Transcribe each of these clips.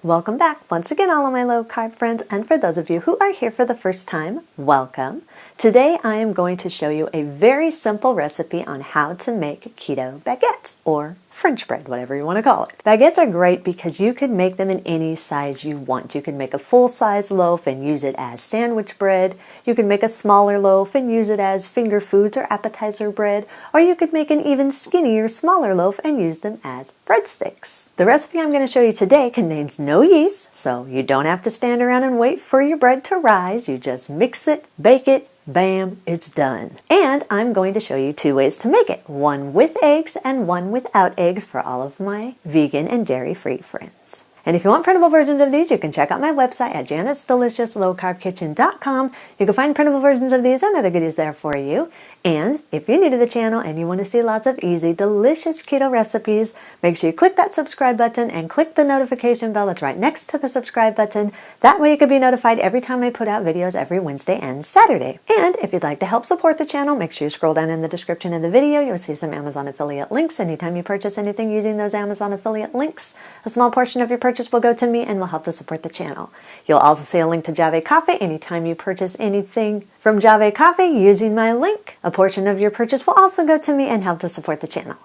Welcome back once again, all of my low carb friends, and for those of you who are here for the first time, welcome. Today I am going to show you a very simple recipe on how to make keto baguettes, or French bread, whatever you want to call it. Baguettes are great because you can make them in any size you want. You can make a full-size loaf and use it as sandwich bread. You can make a smaller loaf and use it as finger foods or appetizer bread. Or you could make an even skinnier, smaller loaf and use them as breadsticks. The recipe I'm going to show you today contains no yeast, so you don't have to stand around and wait for your bread to rise. You just mix it, bake it, bam, it's done. And I'm going to show you two ways to make it. One with eggs and one without eggs for all of my vegan and dairy-free friends. And if you want printable versions of these, you can check out my website at janetsdeliciouslowcarbkitchen.com. You can find printable versions of these and other goodies there for you. And if you're new to the channel and you want to see lots of easy, delicious keto recipes, make sure you click that subscribe button and click the notification bell that's right next to the subscribe button. That way you can be notified every time I put out videos every Wednesday and Saturday. And if you'd like to help support the channel, make sure you scroll down in the description of the video. You'll see some Amazon affiliate links. Anytime you purchase anything using those Amazon affiliate links, a small portion of your purchase will go to me and will help to support the channel. You'll also see a link to Jave Coffee anytime you purchase anything from Jave Coffee using my link. A portion of your purchase will also go to me and help to support the channel.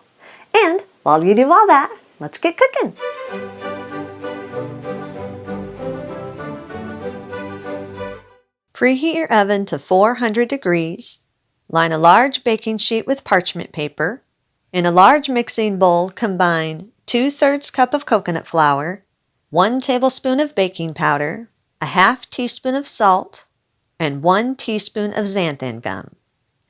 And while you do all that, let's get cooking. Preheat your oven to 400 degrees. Line a large baking sheet with parchment paper. In a large mixing bowl, combine 2/3 cup of coconut flour, 1 tablespoon of baking powder, a half teaspoon of salt, and 1 teaspoon of xanthan gum.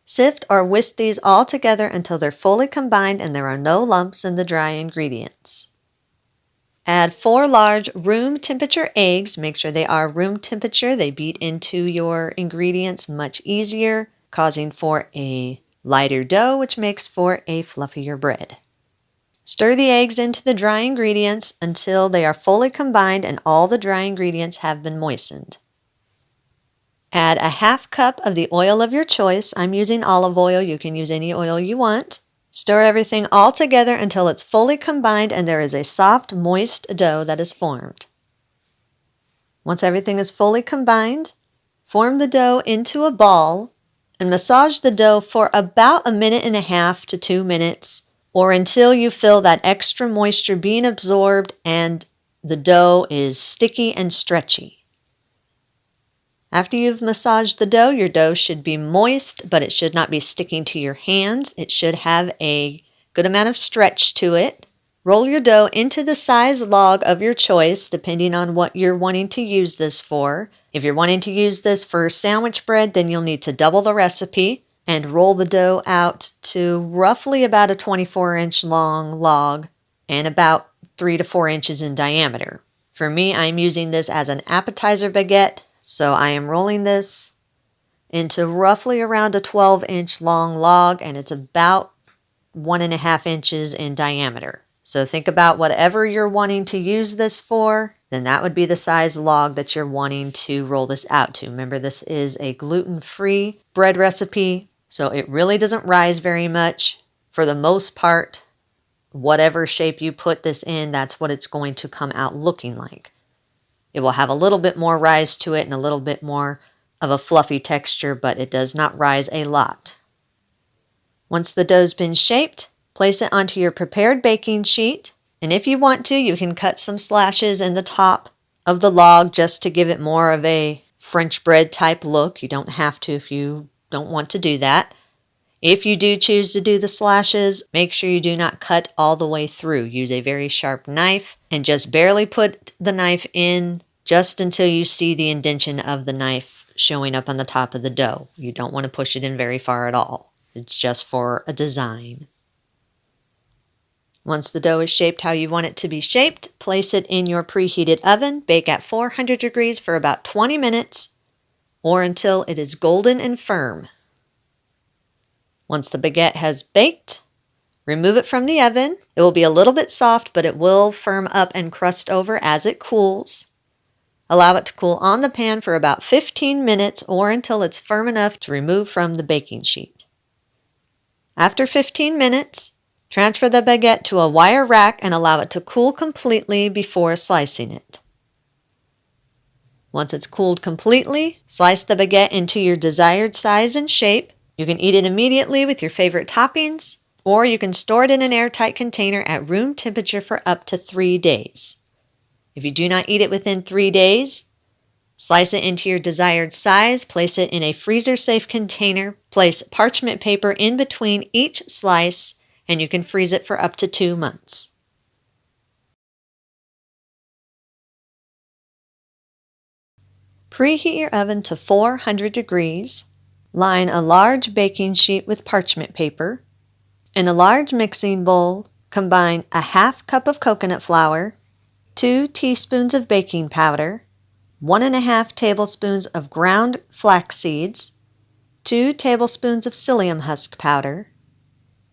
Sift or whisk these all together until they're fully combined and there are no lumps in the dry ingredients. Add 4 large room temperature eggs. Make sure they are room temperature. They beat into your ingredients much easier, causing for a lighter dough, which makes for a fluffier bread. Stir the eggs into the dry ingredients until they are fully combined and all the dry ingredients have been moistened. Add a half cup of the oil of your choice. I'm using olive oil. You can use any oil you want. Stir everything all together until it's fully combined and there is a soft, moist dough that is formed. Once everything is fully combined, form the dough into a ball and massage the dough for about 1.5 to 2 minutes, or until you feel that extra moisture being absorbed and the dough is sticky and stretchy. After you've massaged the dough, your dough should be moist, but it should not be sticking to your hands. It should have a good amount of stretch to it. Roll your dough into the size log of your choice, depending on what you're wanting to use this for. If you're wanting to use this for sandwich bread, then you'll need to double the recipe and roll the dough out to roughly about a 24-inch long log and about 3 to 4 inches in diameter. For me, I'm using this as an appetizer baguette. So I am rolling this into roughly around a 12-inch long log, and it's about 1.5 inches in diameter. So think about whatever you're wanting to use this for, then that would be the size log that you're wanting to roll this out to. Remember, this is a gluten-free bread recipe, so it really doesn't rise very much. For the most part, whatever shape you put this in, that's what it's going to come out looking like. It will have a little bit more rise to it and a little bit more of a fluffy texture, but it does not rise a lot. Once the dough's been shaped, place it onto your prepared baking sheet. And if you want to, you can cut some slashes in the top of the log just to give it more of a French bread type look. You don't have to if you don't want to do that. If you do choose to do the slashes, make sure you do not cut all the way through. Use a very sharp knife and just barely put the knife in just until you see the indentation of the knife showing up on the top of the dough. You don't want to push it in very far at all. It's just for a design. Once the dough is shaped how you want it to be shaped, place it in your preheated oven. Bake at 400 degrees for about 20 minutes or until it is golden and firm. Once the baguette has baked, remove it from the oven. It will be a little bit soft, but it will firm up and crust over as it cools. Allow it to cool on the pan for about 15 minutes or until it's firm enough to remove from the baking sheet. After 15 minutes, transfer the baguette to a wire rack and allow it to cool completely before slicing it. Once it's cooled completely, slice the baguette into your desired size and shape. You can eat it immediately with your favorite toppings, or you can store it in an airtight container at room temperature for up to 3 days. If you do not eat it within 3 days, slice it into your desired size, place it in a freezer-safe container, place parchment paper in between each slice, and you can freeze it for up to 2 months. Preheat your oven to 400 degrees. Line a large baking sheet with parchment paper. In a large mixing bowl, combine a half cup of coconut flour, 2 teaspoons of baking powder, 1½ tablespoons of ground flax seeds, 2 tablespoons of psyllium husk powder,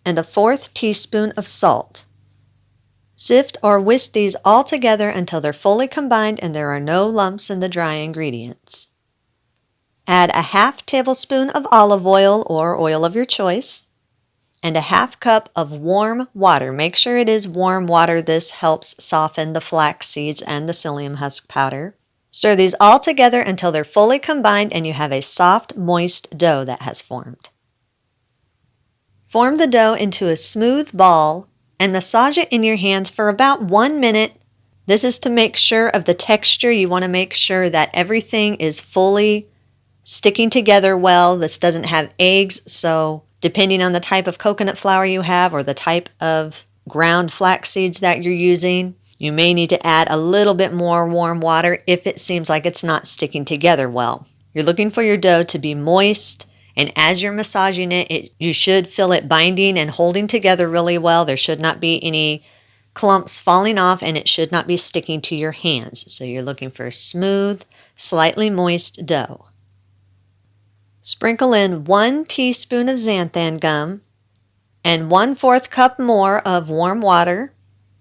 and 1/4 teaspoon of salt. Sift or whisk these all together until they're fully combined and there are no lumps in the dry ingredients. Add a half tablespoon of olive oil or oil of your choice, and a half cup of warm water. Make sure it is warm water. This helps soften the flax seeds and the psyllium husk powder. Stir these all together until they're fully combined and you have a soft, moist dough that has formed. Form the dough into a smooth ball and massage it in your hands for about 1 minute. This is to make sure of the texture. You want to make sure that everything is fully sticking together well. This doesn't have eggs, so depending on the type of coconut flour you have or the type of ground flax seeds that you're using, you may need to add a little bit more warm water if it seems like it's not sticking together well. You're looking for your dough to be moist, and as you're massaging it, you should feel it binding and holding together really well. There should not be any clumps falling off, and it should not be sticking to your hands. So you're looking for a smooth, slightly moist dough. Sprinkle in 1 teaspoon of xanthan gum and 1/4 cup more of warm water.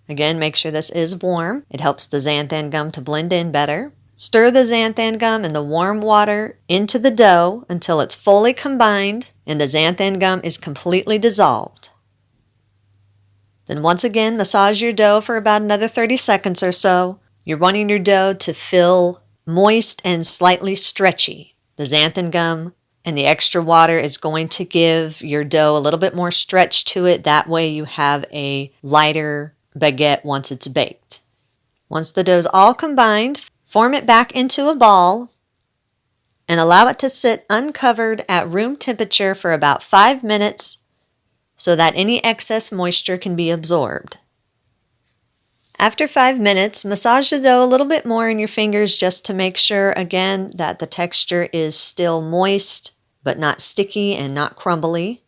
Again, make sure this is warm. It helps the xanthan gum to blend in better. Stir the xanthan gum and the warm water into the dough until it's fully combined and the xanthan gum is completely dissolved. Then once again, massage your dough for about another 30 seconds or so. You're wanting your dough to feel moist and slightly stretchy. The xanthan gum and the extra water is going to give your dough a little bit more stretch to it. That way you have a lighter baguette once it's baked. Once the dough's all combined, form it back into a ball and allow it to sit uncovered at room temperature for about 5 minutes so that any excess moisture can be absorbed. After 5 minutes, massage the dough a little bit more in your fingers just to make sure, again, that the texture is still moist but not sticky and not crumbly.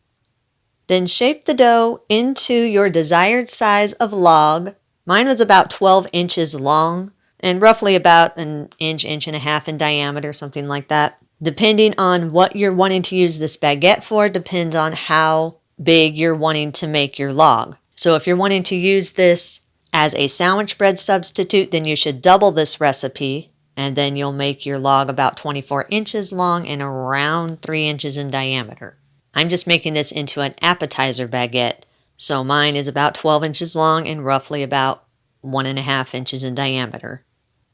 Then shape the dough into your desired size of log. Mine was about 12 inches long and roughly about an inch, inch and a half in diameter, something like that. Depending on what you're wanting to use this baguette for, depends on how big you're wanting to make your log. So if you're wanting to use this as a sandwich bread substitute, then you should double this recipe, and then you'll make your log about 24 inches long and around 3 inches in diameter. I'm just making this into an appetizer baguette, so mine is about 12 inches long and roughly about 1½ inches in diameter.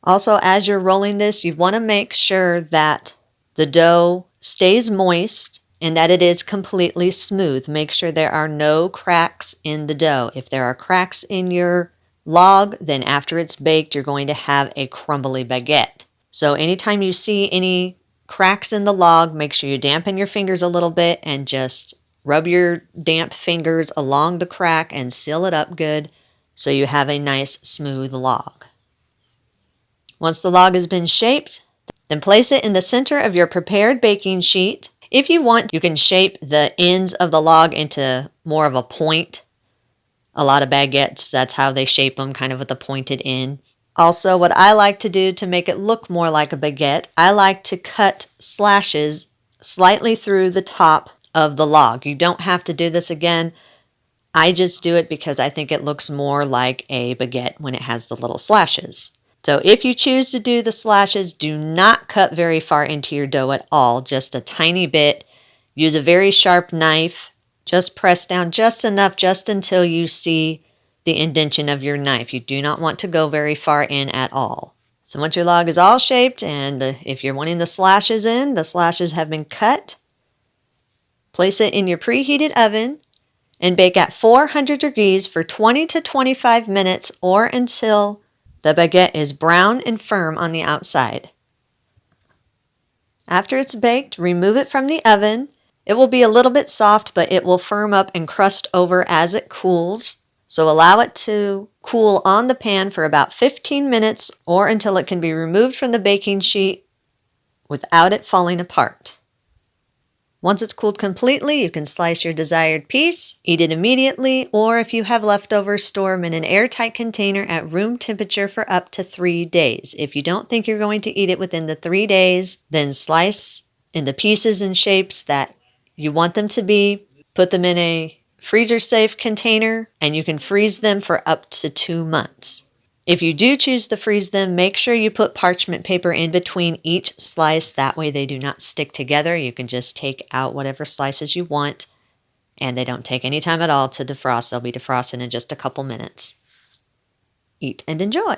Also, as you're rolling this, you want to make sure that the dough stays moist and that it is completely smooth. Make sure there are no cracks in the dough. If there are cracks in your log, then after it's baked, you're going to have a crumbly baguette. So anytime you see any cracks in the log, make sure you dampen your fingers a little bit and just rub your damp fingers along the crack and seal it up good so you have a nice smooth log. Once the log has been shaped, then place it in the center of your prepared baking sheet. If you want, you can shape the ends of the log into more of a point. A lot of baguettes, that's how they shape them, kind of with a pointed end. Also, what I like to do to make it look more like a baguette, I like to cut slashes slightly through the top of the log. You don't have to do this again. I just do it because I think it looks more like a baguette when it has the little slashes. So if you choose to do the slashes, do not cut very far into your dough at all, just a tiny bit. Use a very sharp knife. Just press down just enough, just until you see the indentation of your knife. You do not want to go very far in at all. So once your log is all shaped and if you're wanting the slashes in, the slashes have been cut, place it in your preheated oven and bake at 400 degrees for 20 to 25 minutes or until the baguette is brown and firm on the outside. After it's baked, remove it from the oven. It will be a little bit soft, but it will firm up and crust over as it cools. So allow it to cool on the pan for about 15 minutes or until it can be removed from the baking sheet without it falling apart. Once it's cooled completely, you can slice your desired piece, eat it immediately, or if you have leftovers, store them in an airtight container at room temperature for up to 3 days. If you don't think you're going to eat it within the 3 days, then slice in the pieces and shapes that you want them to be, put them in a freezer-safe container, and you can freeze them for up to 2 months. If you do choose to freeze them, make sure you put parchment paper in between each slice. That way they do not stick together. You can just take out whatever slices you want, and they don't take any time at all to defrost. They'll be defrosted in just a couple minutes. Eat and enjoy.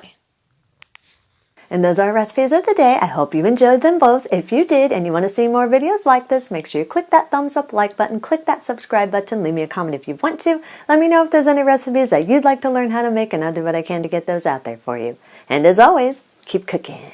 And those are our recipes of the day. I hope you enjoyed them both. If you did and you want to see more videos like this, make sure you click that thumbs up like button, click that subscribe button, leave me a comment if you want to. Let me know if there's any recipes that you'd like to learn how to make, and I'll do what I can to get those out there for you. And as always, keep cooking.